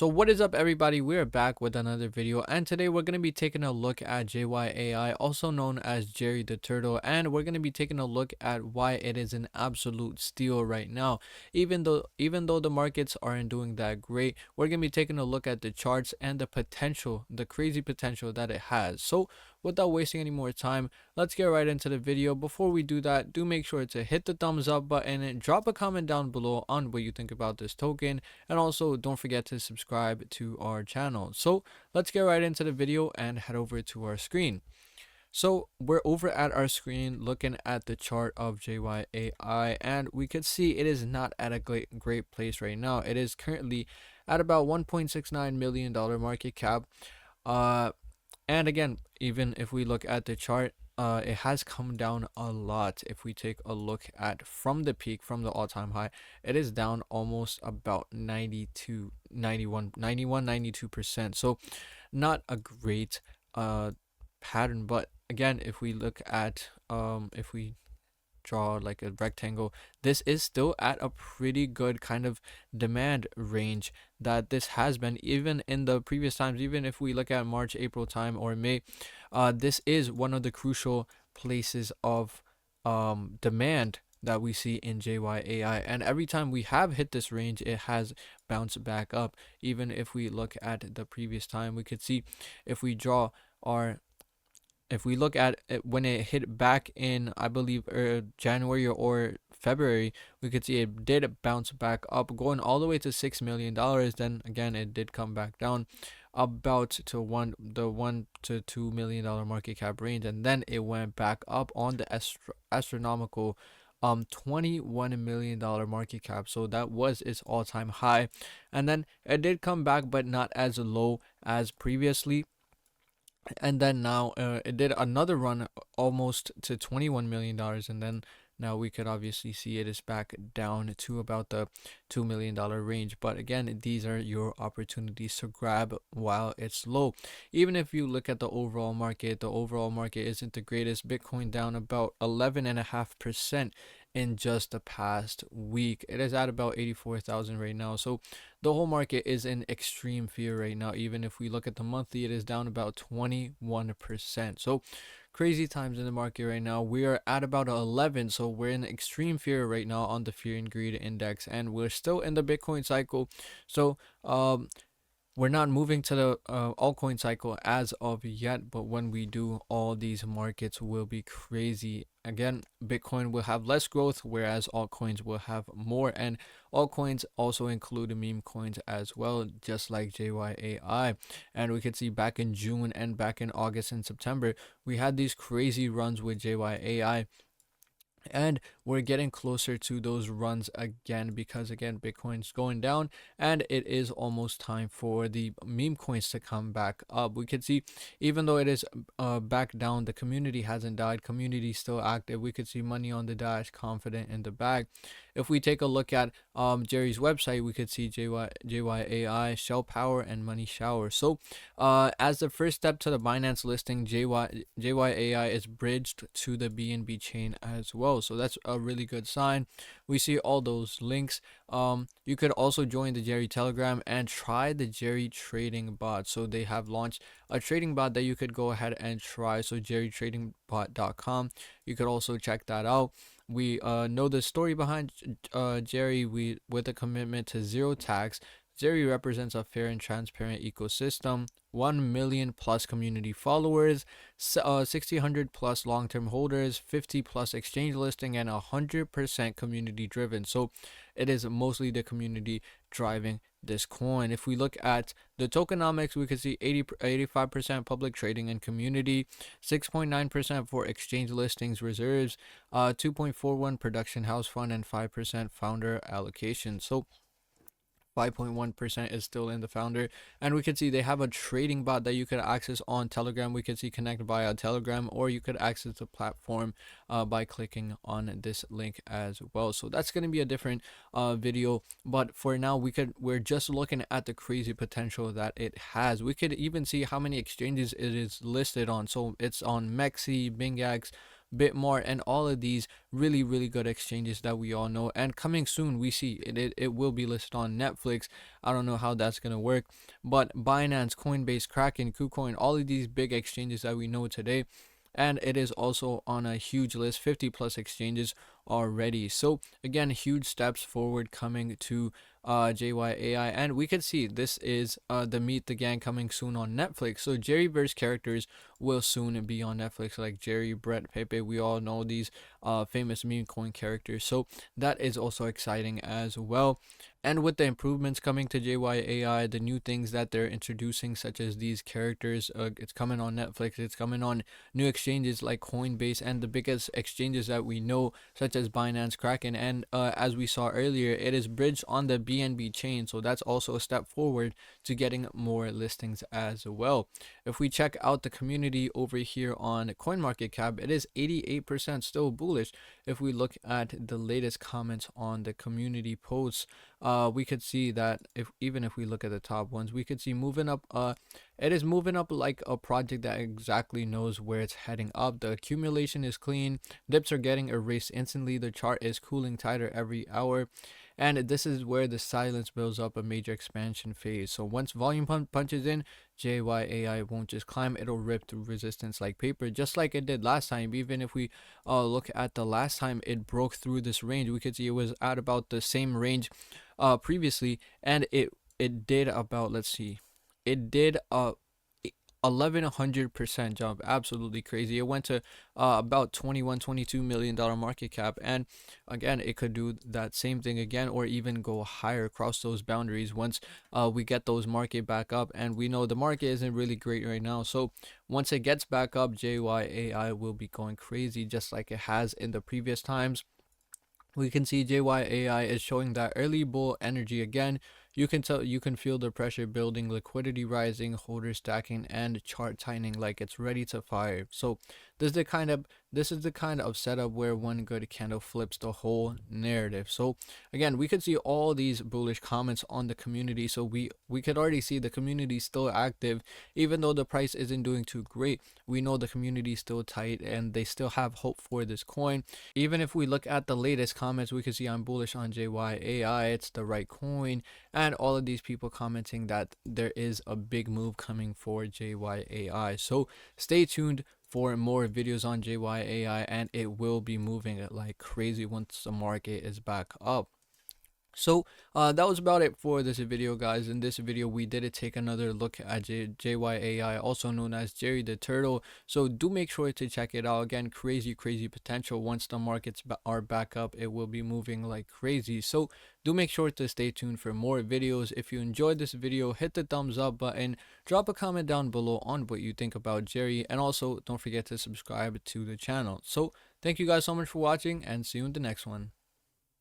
So what is up, everybody? We're back with another video, and today we're going to be taking a look at JYAI, also known as Jerry the Turtle, and we're going to be taking a look at why it is an absolute steal right now. Even though the markets aren't doing that great, we're going to be taking a look at the charts and the potential, the crazy potential that it has. So without wasting any more time, let's get right into the video. Before we do that, do make sure to hit the thumbs up button and drop a comment down below on what you think about this token, and also don't forget to subscribe to our channel. So let's get right into the video and head over to our screen. So we're over at our screen looking at the chart of JYAI, and we could see it is not at a great place right now. It is currently at about $1.69 million market cap. And again, even if we look at the chart, it has come down a lot. If we take a look at from the peak, from the all-time high, it is down almost about 92%. So not a great pattern. But again, if we look at if we draw like a rectangle, this is still at a pretty good kind of demand range that this has been even in the previous times. Even if we look at March, April time, or May, this is one of the crucial places of demand that we see in JYAI, and every time we have hit this range, it has bounced back up. Even if we look at the previous time, we could see, if we draw our if we look at it when it hit back in, I believe, January or February, we could see it did bounce back up, going all the way to $6 million. Then again, it did come back down about to the $1 to $2 million market cap range, and then it went back up on the astronomical $21 million market cap. So that was its all-time high, and then it did come back, but not as low as previously. And then now it did another run almost to $21 million, and then now we could obviously see it is back down to about the $2 million range. But again, these are your opportunities to grab while it's low. Even if you look at the overall market isn't the greatest. Bitcoin down about 11.5% in just the past week. It is at about 84,000 right now. So the whole market is in extreme fear right now. Even if we look at the monthly, it is down about 21%. So crazy times in the market right now. We are at about 11, so we're in extreme fear right now on the fear and greed index, and we're still in the Bitcoin cycle. So we're not moving to the altcoin cycle as of yet, but when we do, all these markets will be crazy. Again, Bitcoin will have less growth, whereas altcoins will have more, and altcoins also include meme coins as well, just like JYAI. And we could see back in June and back in August and September, we had these crazy runs with JYAI. And we're getting closer to those runs again, because again, Bitcoin's going down, and it is almost time for the meme coins to come back up. We could see, even though it is back down, the community hasn't died. Community still active. We could see money on the dash, confident in the bag. If we take a look at Jerry's website, we could see JYAI, Shell Power, and Money Shower. So as the first step to the Binance listing, JYAI is bridged to the BNB chain as well. So that's a really good sign. We see all those links. You could also join the Jerry Telegram and try the Jerry trading bot. So they have launched a trading bot that you could go ahead and try. So jerrytradingbot.com. You could also check that out. We know the story behind Jerry. With a commitment to zero tax, Jerry represents a fair and transparent ecosystem. 1 million plus community followers, 600 plus long-term holders, 50 plus exchange listing, and 100% community driven. So it is mostly the community driving this coin. If we look at the tokenomics, we can see 85% public trading and community, 6.9% for exchange listings reserves, 2.41 production house fund, and 5% founder allocation. So 5.1% is still in the founder, and we can see they have a trading bot that you could access on Telegram. We can see connect via Telegram, or you could access the platform by clicking on this link as well. So that's going to be a different video, but for now we're just looking at the crazy potential that it has. We could even see how many exchanges it is listed on. So it's on Mexi, BingX, Bitmart, and all of these really good exchanges that we all know. And coming soon, we see it will be listed on Netflix. I don't know how that's gonna work, but Binance, Coinbase, Kraken, KuCoin, all of these big exchanges that we know today, and it is also on a huge list, 50 plus exchanges already. So again, huge steps forward coming to JYAI, and we can see this is the Meet the Gang coming soon on Netflix. So Jerryverse characters will soon be on Netflix, like Jerry, Brett, Pepe. We all know these famous Memecoin characters, so that is also exciting as well. And with the improvements coming to JYAI, the new things that they're introducing, such as these characters, it's coming on Netflix, it's coming on new exchanges like Coinbase, and the biggest exchanges that we know, such as Binance, Kraken, and as we saw earlier, it is bridged on the BNB chain, so that's also a step forward to getting more listings as well. If we check out the community over here on CoinMarketCap, it is 88% still bullish. If we look at the latest comments on the community posts, we could see that even if we look at the top ones, we could see moving up. It is moving up like a project that exactly knows where it's heading up. The accumulation is clean. Dips are getting erased instantly. The chart is cooling tighter every hour. And this is where the silence builds up a major expansion phase. So once volume punches in, JYAI won't just climb, it'll rip through resistance like paper, just like it did last time. Even if we look at the last time it broke through this range, we could see it was at about the same range previously, and it did about, let's see, it did 1100% jump. Absolutely crazy. It went to about 21-22 million dollar market cap, and again it could do that same thing again, or even go higher across those boundaries once we get those market back up. And we know the market isn't really great right now, so once it gets back up, JYAI will be going crazy just like it has in the previous times. We can see JYAI is showing that early bull energy again. You can feel the pressure building, liquidity rising, holder stacking, and chart tightening like it's ready to fire. So this is the kind of setup where one good candle flips the whole narrative. So again, we could see all these bullish comments on the community. So we could already see the community still active, even though the price isn't doing too great. We know the community is still tight and they still have hope for this coin. Even if we look at the latest comments, we can see I'm bullish on JYAI. It's the right coin. And all of these people commenting that there is a big move coming for JYAI. So stay tuned for more videos on JYAI, and it will be moving like crazy once the market is back up. So that was about it for this video, guys. In this video we did take another look at JYAI, also known as Jerry the Turtle. So do make sure to check it out. Again, crazy potential. Once the markets are back up, it will be moving like crazy. So do make sure to stay tuned for more videos. If you enjoyed this video, hit the thumbs up button, drop a comment down below on what you think about Jerry, and also don't forget to subscribe to the channel. So thank you guys so much for watching, and see you in the next one.